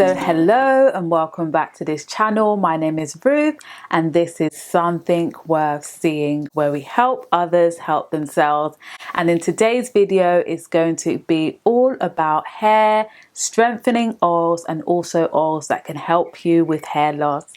So hello and welcome back to this channel. My name is Ruth and this is Something Worth Seeing, where we help others help themselves. And in today's video it's going to be all about hair strengthening oils and also oils that can help you with hair loss.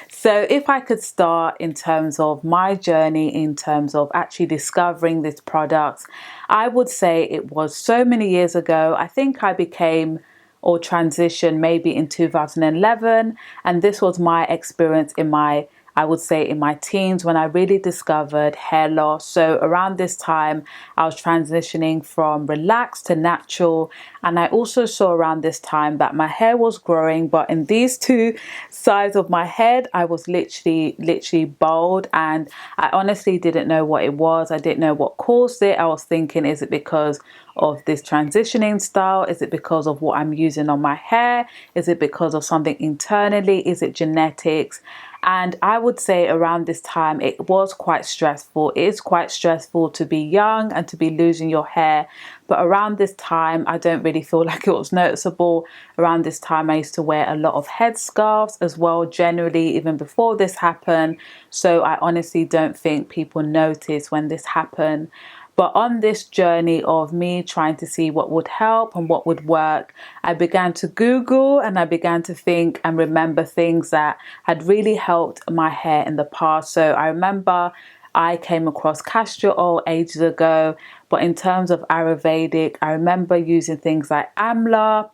So if I could start in terms of my journey, in terms of actually discovering this product, I would say it was so many years ago. I think I became or transition maybe in 2011, and this was my experience in my, I would say, in my teens when I really discovered hair loss. So around this time I was transitioning from relaxed to natural, and I also saw around this time that my hair was growing, but in these two sides of my head I was literally bald, and I honestly didn't know what it was. I didn't know what caused it. I was thinking, is it because of this transitioning style? Is it because of what I'm using on my hair? Is it because of something internally? Is it genetics? And I would say around this time it was quite stressful. It is quite stressful to be young and to be losing your hair. But around this time I don't really feel like it was noticeable. Around this time I used to wear a lot of headscarves as well, generally, even before this happened. So I honestly don't think people noticed when this happened. But on this journey of me trying to see what would help and what would work, I began to Google and I began to think and remember things that had really helped my hair in the past. So I remember I came across Castor Oil ages ago, but in terms of Ayurvedic, I remember using things like Amla,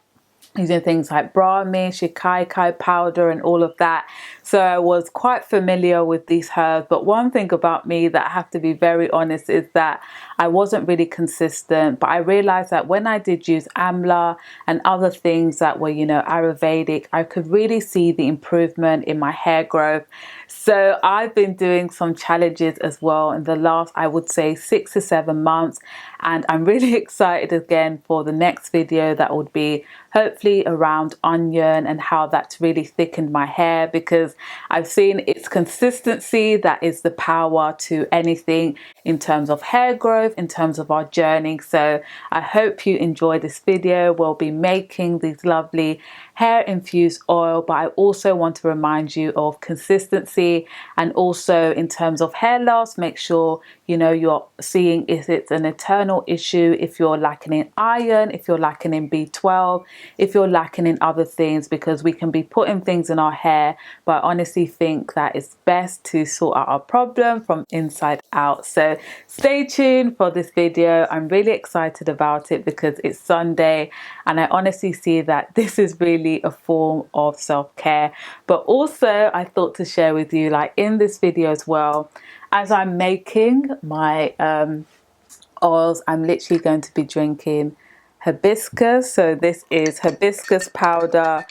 using things like Brahmi, Shikakai powder and all of that. So I was quite familiar with these herbs. But one thing about me that I have to be very honest is that I wasn't really consistent. But I realized that when I did use Amla and other things that were, Ayurvedic, I could really see the improvement in my hair growth. So I've been doing some challenges as well in the last, I would say, 6 to 7 months. And I'm really excited again for the next video that would be hopefully around onion and how that's really thickened my hair, because I've seen its consistency. That is the power to anything in terms of hair growth, in terms of our journey. So I hope you enjoy this video. We'll be making these lovely hair infused oil, but I also want to remind you of consistency, and also in terms of hair loss, make sure you're seeing if it's an eternal issue, if you're lacking in iron, if you're lacking in B12, if you're lacking in other things, because we can be putting things in our hair, but I honestly think that it's best to sort out our problem from inside out. So stay tuned for this video. I'm really excited about it because it's Sunday, and I honestly see that this is really a form of self-care. But also I thought to share with you, like in this video as well, as I'm making my oils, I'm literally going to be drinking hibiscus. So this is hibiscus powder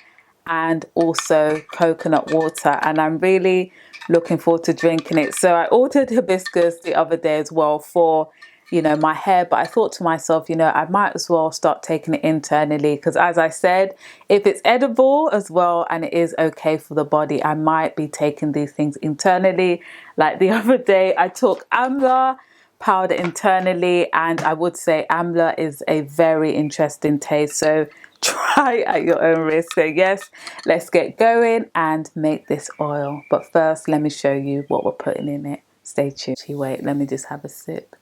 and also coconut water, and I'm really looking forward to drinking it. So I ordered hibiscus the other day as well for my hair, but I thought to myself, I might as well start taking it internally, because as I said, if it's edible as well and it is okay for the body, I might be taking these things internally. Like the other day I took Amla powder internally, and I would say Amla is a very interesting taste, so try at your own risk. So yes, let's get going and make this oil. But first let me show you what we're putting in it. Stay tuned. Wait, let me just have a sip.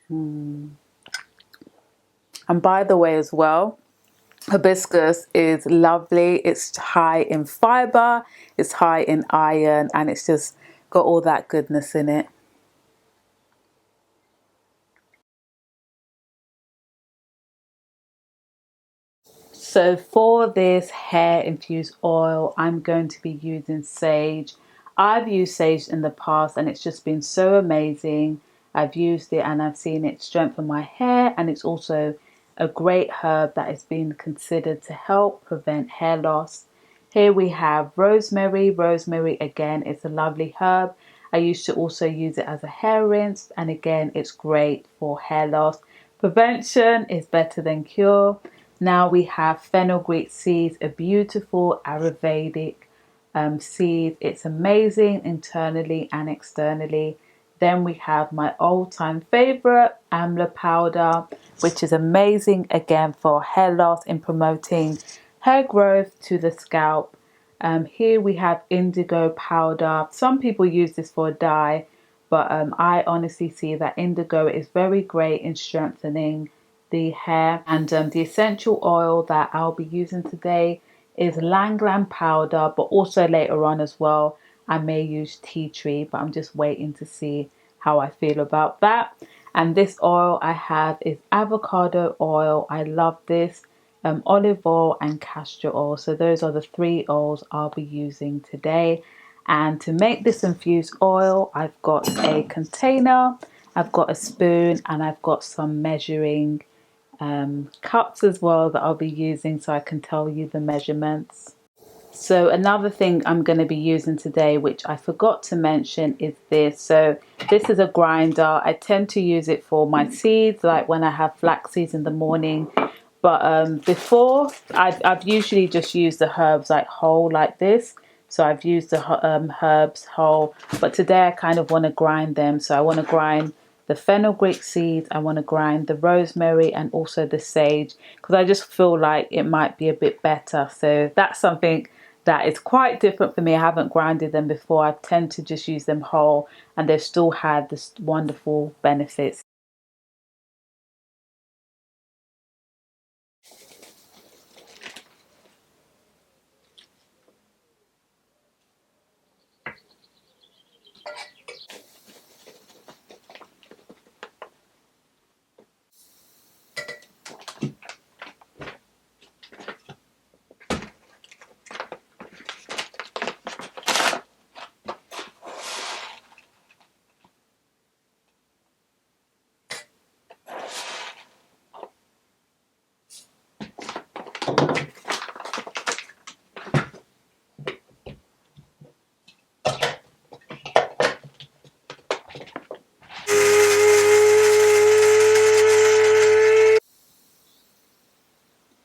And by the way as well, hibiscus is lovely. It's high in fiber, it's high in iron, and it's just got all that goodness in it. So for this hair infused oil, I'm going to be using sage. I've used sage in the past and it's just been so amazing. I've used it and I've seen it strengthen my hair, and it's also a great herb that is being considered to help prevent hair loss. Here we have rosemary. Rosemary again is a lovely herb. I used to also use it as a hair rinse, and again it's great for hair loss. Prevention is better than cure. Now we have fenugreek seeds, a beautiful Ayurvedic seed. It's amazing internally and externally. Then we have my all-time favorite, Amla powder, which is amazing again for hair loss in promoting hair growth to the scalp. Here we have indigo powder. Some people use this for a dye, but I honestly see that indigo is very great in strengthening the hair. And the essential oil that I'll be using today is Lang powder, but also later on as well I may use tea tree, but I'm just waiting to see how I feel about that. And this oil I have is avocado oil. I love this. Olive oil and castor oil. So those are the three oils I'll be using today. And to make this infused oil, I've got a container, I've got a spoon, and I've got some measuring cups as well that I'll be using so I can tell you the measurements. So another thing I'm going to be using today, which I forgot to mention, is this. So this is a grinder. I tend to use it for my seeds, like when I have flax seeds in the morning. But before, I've usually just used the herbs like whole like this. So I've used the herbs whole. But today I kind of want to grind them. So I want to grind the fenugreek seeds, I want to grind the rosemary and also the sage, because I just feel like it might be a bit better. So that's something that is quite different for me. I haven't grinded them before. I tend to just use them whole, and they've still had this wonderful benefits.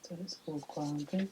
So it's all grounded.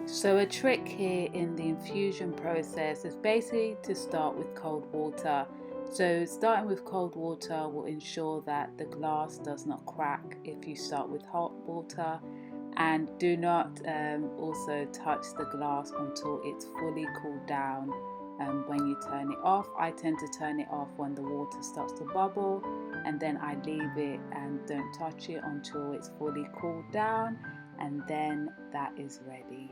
So a trick here in the infusion process is basically to start with cold water. So starting with cold water will ensure that the glass does not crack if you start with hot water. And do not also touch the glass until it's fully cooled down. When you turn it off, I tend to turn it off when the water starts to bubble, and then I leave it and don't touch it until it's fully cooled down, and then that is ready.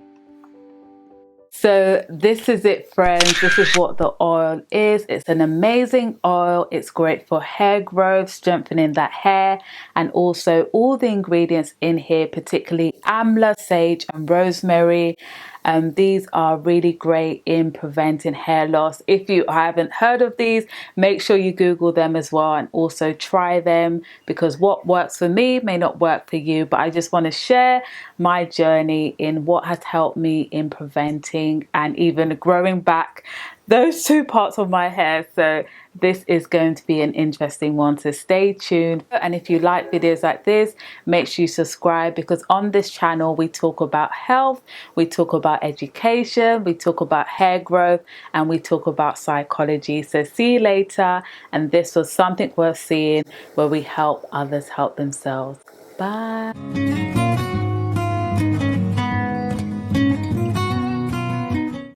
So this is it, friends. This is what the oil is. It's an amazing oil. It's great for hair growth, strengthening that hair, and also all the ingredients in here, particularly amla, sage and rosemary. These are really great in preventing hair loss. If you haven't heard of these, make sure you Google them as well and also try them, because what works for me may not work for you. But I just want to share my journey in what has helped me in preventing and even growing back those two parts of my hair. So this is going to be an interesting one, so stay tuned. And if you like videos like this, make sure you subscribe, because on this channel we talk about health, we talk about education, we talk about hair growth, and we talk about psychology. So see you later, and this was Something Worth Seeing, where we help others help themselves. Bye.